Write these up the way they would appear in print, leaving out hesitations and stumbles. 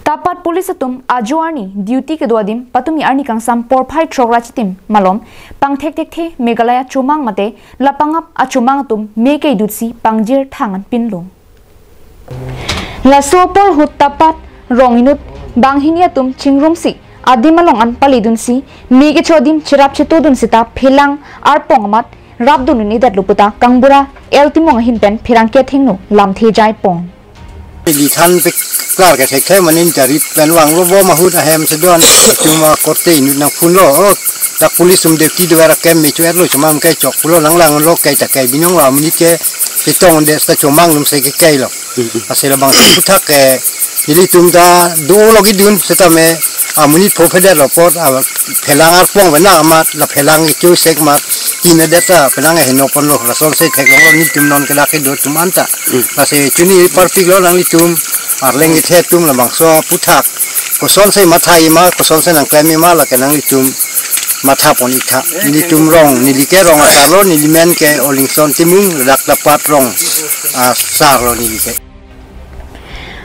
Tapat polis atum ajuarni duty ke duadim patumi arni kang sam porphai trogra chitim malom pangthek tek the Meghalaya chumang mate lapangap achumang atum meke dutsi pangjir thangan pinlong la sopor hut tapat ronginut banghini atum chingrum si adimalong an palidunsi mege chodim chirap chitodun sita phelang arpongamat rabdununi datluputa kangbura eltimong hinpen phirangke thengno lamthe jai pong di khan pe klar ka thek the manin jari pen wang lo bo mahut a hem sedon cuma korte ni nang phun lo tak polis sum de ti de ra kem me chuer lo chuma kai chok pulo lang lang lo kai ta kai binong wa muni ke tong de sta chomang lum se ke kai lo asela bang puthak ke ili tum da do lo gi dun seta me amuni profeder lo pot a phelang ar pong bana amat la phelang chu sek mat tin data penang he no pon lo la sol se thek lo ni tum non ke la ke do tum anta ase chuni perfect lo lang ni tum arleng i the tum la bang so puthak ko sol se mathai ma ko sol se nang klemi ma la ke nang ni tum matha poni tha ni tum rong ni li ke rong ata lo ni limen ke olingson timung dak dapat rong sar lo ni ke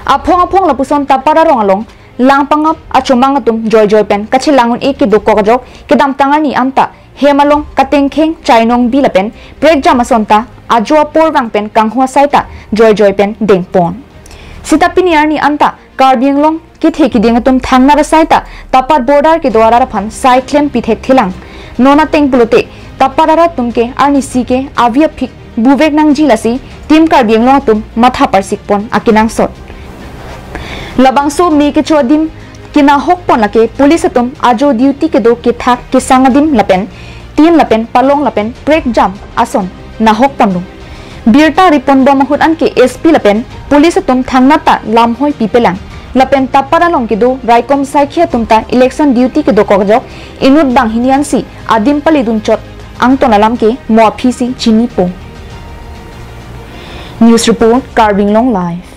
apong la puson tapara rong along lang pangap achumang atum joy pen kachilangun e ki dukko jok kidam tangani amta hemalong katengkheng chainong bilapen break jamasonta ajwa porwang pen kanghua saita joy pen dengpon sitapiniar ni anta Karbi Anglong ki theki ding atum thangna ra saita tapat border ke dwara ra phan cyclem pithek thilang nona tengpulote taparara tumke arni sike avia phik buvek nang jilasi tim Karbi Anglong tum matha parsik pon akinang sot labangso me ke chodim kina hok pon lake police atum ajo duty ke do ke thak ke sangadim lapen tin lapen palong lapen break jam ason na hok pon birta ripon bomahut an ke SP lapen police atum thangnata lamhoi pipelang lapen tapara long ke do raikom saikhe tumta election duty ke do kokjok inut banghinian si adim palidun chot angton alam ke mo phisi chini po news report Karbi Anglong live.